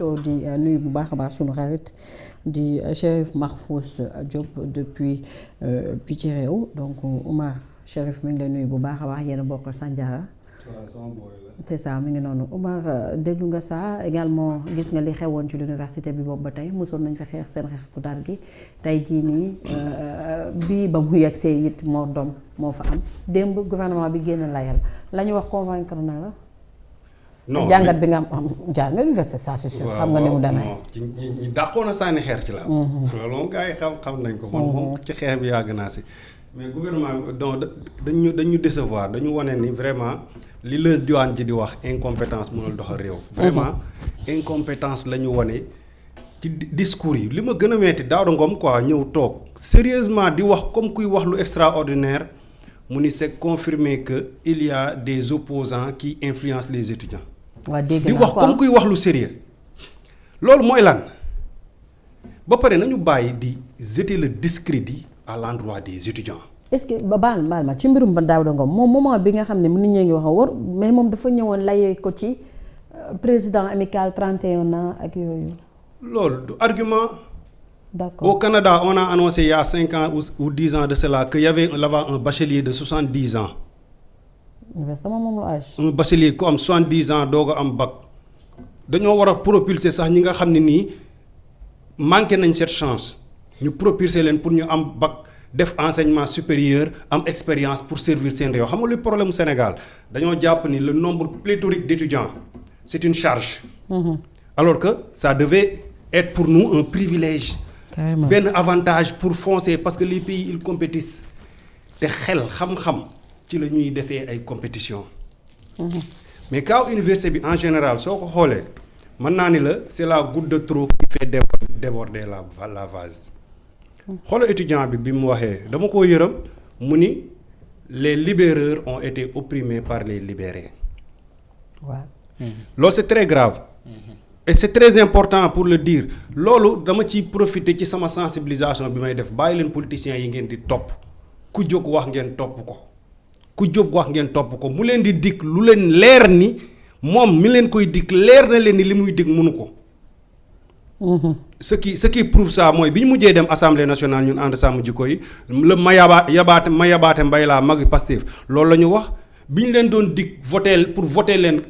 di nuyu bu baax a baax sunu xarit di Chérif Mahfous Diop depuis Picc Réew donc Oumar Chérif mi ngi lay nuyu bu baax a baax yéen a bokk Sandiara. C'est ça mi ngi noonu Oumar déglu nga ça également gis nga li xewoon ci l'université bi boobu ba tey mosoon nañ fa xeex seen xeex ku dar gi tey jii nii bii ba mu yegsee it moo doom moo fa am démb gouvernement bi génn layal la ñu wax convaincre na la. non jàngat bi nga am jàngat bi c'est ça c'est sûr. xam nga ni mu demee ñi dàqoon a sànni xeer ci la. loolu moom gars yi xam nañ ko. moom ci xeex bi yàgg naa si. mais gouvernement bi donc dañu décevoir dañu wane ni vraiment li Leuz Diwane ji di wax incompétence mënul doxal réew. vraiment incompétence la ñu wane ci discours yi li ma gën a metti Daouda Ngom quoi ñëw toog sérieusement di wax comme kuy wax lu extraordinaire mu ni c'est confirmé que il y a des opposants qui influencent les étudiants. di wax comme kuy wax lu sérieux loolu mooy lan ba pare nañu bàyyi di jeter le discrédit à l'endroit des étudiants. est-ce que baal ma ci mbirum ba Daouda Ngom moom moment bi nga xam ne nit ñi ngi wax war mais moom dafa ñëwoon layee ko ci président amical 31 ans ak yooyu. loolu du argument. D'accord. Au Canada on a annoncé il y a 5 ans ou 10 ans de cela qu'il y avait là-bas un bachelier de 70 ans. Un bachelier ku am 70 ans doog a am bac dañoo war a propulser sax ñi nga xam ne nii manqué nañ cette chance ñu propulser leen pour ñu am bac def enseignement supérieur am expérience pour servir seen réew xam nga luy problème mu Sénégal dañoo jàpp ni le nombre pléthorique d'étudiants c'est une charge. Alors que ça devait être pour nous un privilège. benn avantage pour foncer parce que les pays ils compétissent te xel xam-xam ci la ñuy defee ay compétition mais kaw université bi en général soo ko xoolee mën naa ni la c'est la goutte de trop qui fait déborder la vase. xoolal étudiant bi mu waxee dama ko yërëm mu ni les libéreurs ont été opprimés par les libérés. waaw. loolu c'est très grave. Et c'est très important pour le dire loolu dama ciy profiter ci sama sensibilisation bi may def bàyyi leen politiciens yi ngeen di topp ku jóg wax ngeen topp ko ku jóg wax ngeen topp ko mu leen di dikk lu leen leer ni moom mi leen koy dikk leer na leen ni li muy dikk mënu ko. ce qui prouve ça mooy bi ñu mujjee dem assemblée nationale ñun ànd sàmm jikko yi ma yabaate mbay laa mag Pastef loolu la ñu wax. bi ñu leen doon dig voter leen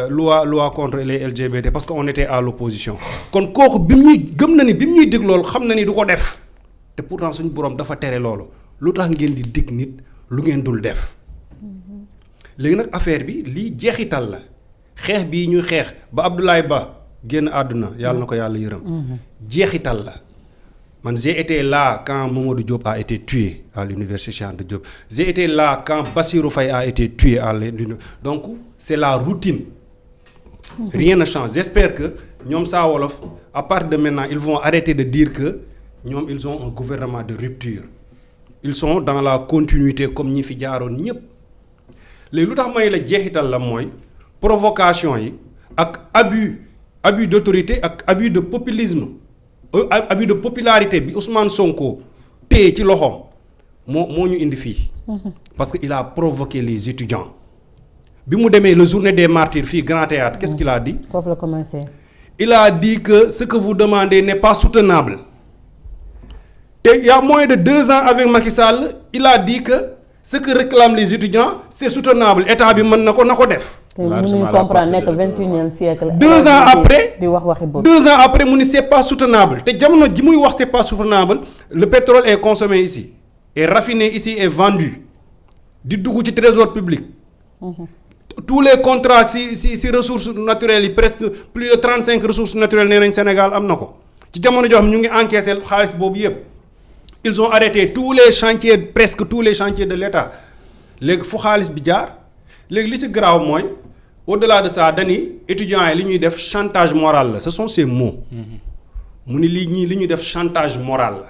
loi contre les LGBT parce que on était à l'opposition kon kooku bi muy gëm na ni bi ñuy dig loolu xam na ni du ko def te pourtant suñu borom dafa tere loolu lu tax ngeen di dig nit lu ngeen dul def léegi nag affaire bi lii jeexital la xeex bii ñuy xeex ba Abdoulaye Ba génn àdduna yàlla na ko yàlla yërëm jeexital la. Man j'ai été là quand Mamadou Diop a été tué à l'université Cheikh Anta Diop j'ai été là quand Bassirou Faye a été tué à l'université donc c'est la routine. Rien ne change j'espère que ñoom Saa Wolof à partir de maintenant ils vont arrêter de dire que ñoom ils ont un gouvernement de rupture ils sont dans la continuité comme ñi fi jaaroon ñépp léegi lu tax may la jeexital la mooy provocation yi ak abus d'autorité ak abus de populisme. Abus de popularité bi Ousmane Sonko téye ci loxoom moo ñu indi fii. parce que il a provoqué les étudiants bi mu demee le journée des martyrs fii Grand Théâtre qu'est-ce qu'il a dit. foofu la commencé. il a dit que ce que vous demandez n'est pas soutenable te il y a moins de 2 ans avec Macky Sall il a dit que ce que réclament les étudiants c'est soutenable état bi mën na ko def. mënuñu comprendre nekk 21e siècle. 2 ans après di wax waxi boobu. 2 ans après mu ni c'est pas soutenable te jamono ji muy wax c'est pas soutenable le pétrole est consommé ici est raffiné ici et vendu di dugg ci trésor public. tous les contrats si ressources naturelles yi presque plus de 35 ressources naturelles nee nañ Sénégal am na ko ci jamono joo xam ñu ngi encaissé xaalis boobu yépp ils ont arrêté tous les chantiers presque tous les chantiers de l'État léegi fu xaalis bi jaar léegi li ci garaaw mooy. au-delà de ça dañuy étudiants yi li ñuy def chantage moral la ce sont ces mots. mu ni li ñuy def chantage moral la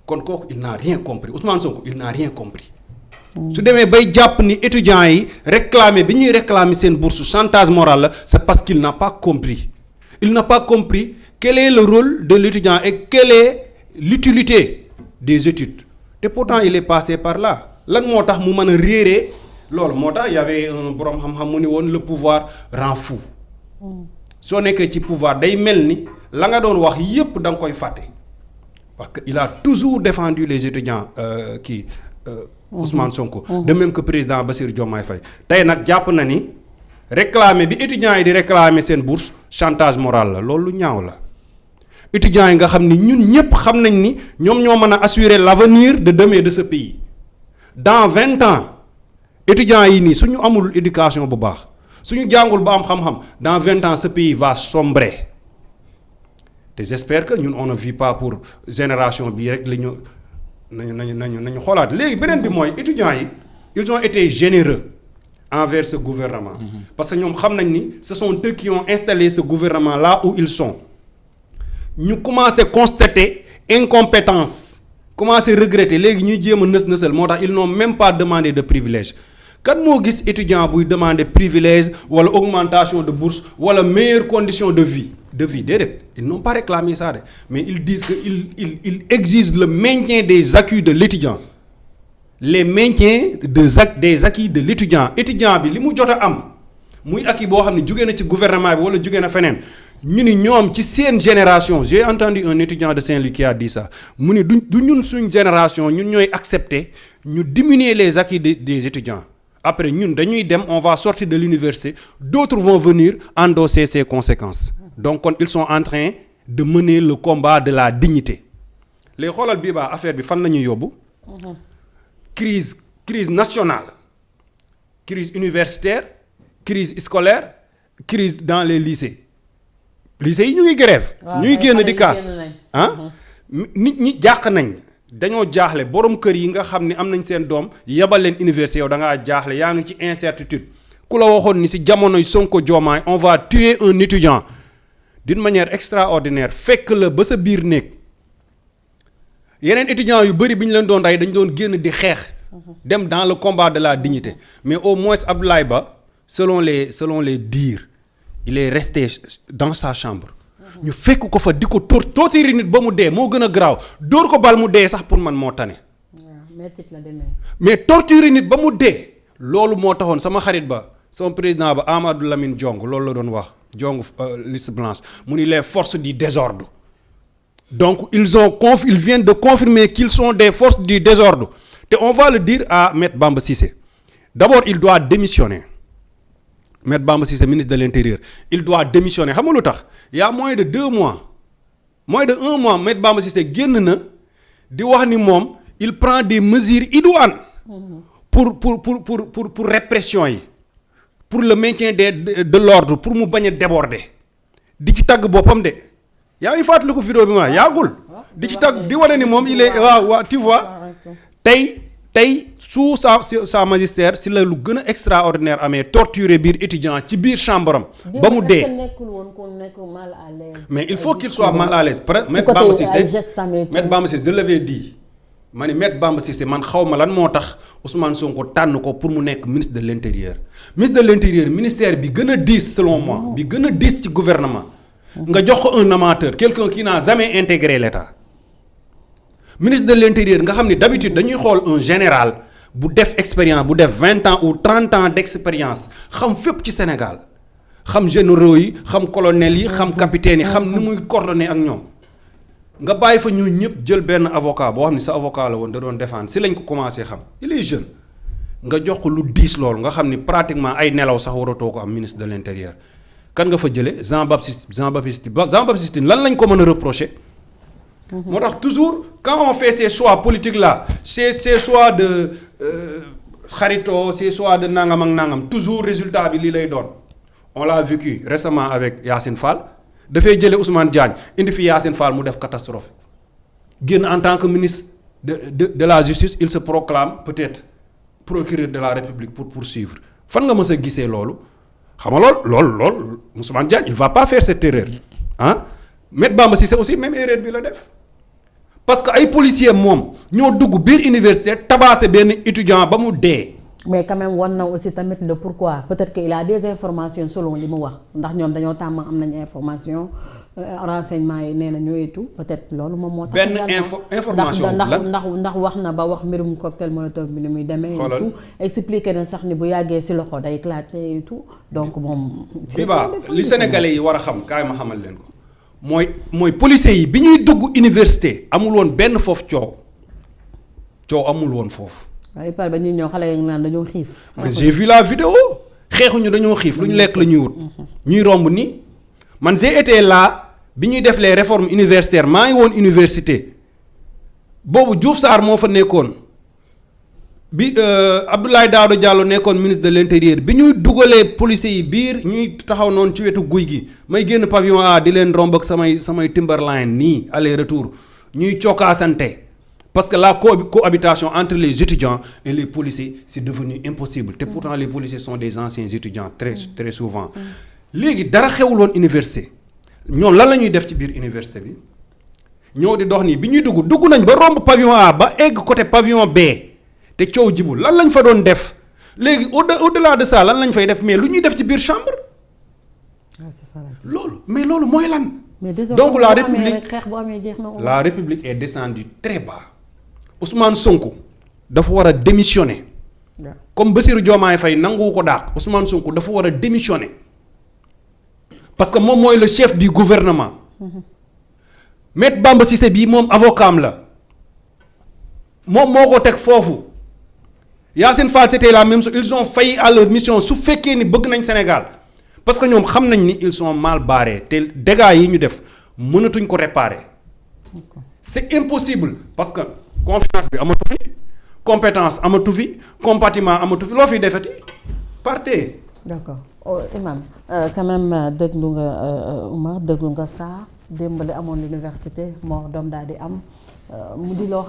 kon kooku il n'a rien compris Ousmane Sonko il n'a rien compris. su demee bay jàpp ni étudiants yi bi ñuy réclamer seen bourse chantage moral la c'est parce qu'il n'a pas compris il n'a pas compris quel est le rôle de l'étudiant et quelle est l'utilité des études te pourtant il est passé par là lan moo tax mu mën a réeree. loolu moo tax y avait un borom xam-xam mu ni woon le pouvoir rend fou soo nekkee ci pouvoir day mel ni la nga doon wax yépp da nga koy fàtte parce que il a toujours défendu les étudiants Ousmane Sonko. De même que président Bassirou Diomaye Faye tey nag jàpp na ni réclamer bi étudiants yi di réclamer seen bourse chantage moral la loolu lu ñaaw la étudiants yi nga xam ni ñun ñëpp xam nañ ni ñoom ñoo mën a assurer l'avenir de demain de ce pays dans 20 ans étudiants yi nii suñu amul éducation bu baax suñu jàngul ba am xam-xam dans 20 ans ce pays va sombrer te j'espère que ñun on ne vit pas pour génération bii rek la ñu nañu xoolaat léegi beneen bi mooy étudiants yi ils ont été généreux envers ce gouvernement parce que ñoom xam nañ ni ce sont eux qui ont installé ce gouvernement là où ils sont ñu commencé constater incompétence commencé regretter léegi ñuy jéem a nës-nësal moo tax ils n'ont même pas demandé de privilège kan moo gis étudiant buy demander privilège wala augmentation de bourse wala meilleures conditions de vie déedéet ils n'ont pas réclamé ça de mais ils disent que ils exigent le maintien des acquis de l'étudiant les maintiens des acquis de l'étudiant étudiant bi li mu jot a am muy acquis boo xam ne jugee na ci gouvernement bi wala jugee na feneen ñu ni ñoom ci seen génération j'ai entendu un étudiant de Saint-Louis qui a dit ça mu ni du ñun suñ génération ñun ñooy accepter ñu diminuer les acquis des étudiants après ñun dañuy dem on va sortir de l'université d'autres vont venir endosser ces conséquences donc kon ils sont en train de mener le combat de la dignité léegi xoolal bii baa affaire bi fan la ñuy yóbbu crise nationale crise universitaire crise scolaire crise dans les lycées yi ñu ngi grève ñu ngi génn di kaas nit ñi jàq nañ dañoo jaaxle borom kër yi nga xam ni am nañ seen doom yebal leen université yow da ngaa jaaxle yaa ngi ci incertitude ku la waxoon ni si jamonoy Sonko Diomaye on va tuer un étudiant d'une manière extraordinaire fekk la ba sa biir néeg yeneen étudiants yu bëri bi ñu leen doon rey dañu doon génn di xeex dem dans le combat de la dignité mais au moins Abdoulaye Ba selon les dires il est resté dans sa chambre ñu fekk ko fa di ko tootiri nit ba mu dee moo gën a garaaw dóor ko bal mu dee sax pour man moo tane mais torturer nit ba mu dee loolu moo taxoon sama xarit ba sama président ba Amadou Lamine Diong loolu la doon wax Diong liste blanche mu ni les forces du désordre donc ils viennent de confirmer qu'ils sont des forces du désordre te on va le dire à Maître Bamba Cissé d'abord il doit démissionner Maître Bamba Cissé ministre de l'intérieur il doit démissionner xam nga lu tax il y a moins de 1 mois Maître Bamba Cissé génn na di wax ni moom il prend des mesures idoines pour répression yi pour le maintien de l'ordre pour mu bañ a déborder di ci tagg boppam de yaa ngi fàttaliku vidéo bi ma yaagul di ci tagg di wane ni moom il est waaw tu vois tey sous sa magistère si la lu gën a extraordinaire amee torturer biir étudiant ci biir chambre am ba mu dee mais il faut qu'il soit mal à l'aise Maître Bamba Cissé je l'avais dit ma ni Maître Bamba Cissé man xaw ma lan moo tax Ousmane Sonko tànn ko pour mu nekk ministre de l'intérieur ministère bi gën a diis selon moi bi gën a diis ci gouvernement nga jox ko un amateur quelqu'un qui n'a jamais intégré l'État ministre de l'intérieur nga xam ni d'habitude dañuy xool un général bu def expérience bu def 20 ans ou 30 ans d'expérience xam fépp ci Sénégal xam généraux yi xam colonels yi xam capitaines yi xam ni muy coordonner ak ñoom nga bàyyi fa ñu ñëpp jël benn avocat boo xam ni sa avocat la woon da doon défendre si lañ ko commencé xam il est jeune nga jox ko lu diis loolu nga xam ni pratiquement ay nelaw sax waratoo ko am ministre de l'intérieur kan nga fa jëlee Jean Baptiste lan lañ ko mën a reprocher moo tax toujours quand on fait ces choix politiques là ces choix de xarito ces choix de nangam ak nangam toujours résultat bi lii lay doon on l'a vécu récemment avec Yacine Fall dafay jële Ousmane Diagne indi fi Yacine Fall mu def catastrophe génn en tant que ministre de la justice il se proclame peut-être procureur de la République pour poursuivre fan nga mës a gisee loolu xam nga loolu Ousmane Diagne il va pas faire cette erreur ah Maître Bamba Cissé aussi même erreur bi la def parce que ay policiers moom ñoo dugg biir université tabassé benn étudiant ba mu dee. mais quand même wan na aussi tamit le pourquoi peut-être que il a des informations selon li mu wax ndax ñoom dañoo tàmm am nañu information renseignement yi nee na ñooy tout peut-être loolu moom moo tax. benn information ndax wax na ba wax mbirum cocktail molotov bi ni muy demee. et tout expliqué na sax ni bu yàggee ci loxo day éclater et tout donc moom. bi ba li sénégalais yi war a xam kaay ma xamal leen ko mooy policiers yi bi ñuy dugg université amul woon benn foofu coow amul woon foofu. waaye par ba ñuy ñëw xale yi naan dañoo xiif. man j'ai vu la vidéo xeexuñu dañoo xiif lu ñu lekk la ñuy wut. ñuy romb ni man j'ai été là bi ñuy def les réformes universitaires maa ngi woon université boobu Diouf Sarr moo fa nekkoon bi Abdoulaye Daouda Diallo nekkoon ministre de l'intérieur bi ñuy dugalee policiers yi biir ñuy taxaw noonu ci wetu guy gi may génn pavillon A di leen romb ak samay Timberline nii aller retour ñuy cokkaasante. Parce que la cohabitation entre les étudiants et les policiers c'est devenu impossible te pourtant les policiers sont des anciens étudiants très souvent léegi dara xewul woon université ñoom lan la ñuy def ci biir université bi ñoo di dox nii bi ñuy dugg nañ ba romb pavillon A ba egg côté pavillon B te coow jibul lan lañ fa doon def léegi au-delà de ça lan lañ fay def mais lu ñuy def ci biir chambre loolu mooy lan donc la République est descendue très bas Ousmane Sonko dafa war a démissionner comme Bassirou Diomaye Faye nangu ko dàq Ousmane Sonko dafa war a démissionner parce que moom mooy le chef du gouvernement Maître Bamba Cissé bii moom avocat am la moom moo ko teg foofu Yacine Fall c'était la même chose ils ont failli à leur mission su fekkee ni bëgg nañ Sénégal parce que ñoom xam nañ ni ils sont mal barrés te dégâts yi ñu def mënatuñ ko réparer c'est impossible parce que confiance bi amatu fi compétence amatu fi compatiment amatu fi loo fiy defati partez. D'accord Imam quand même déglu nga Oumar déglu nga saa démb li amoon l'université moo doom daal di am mu di loo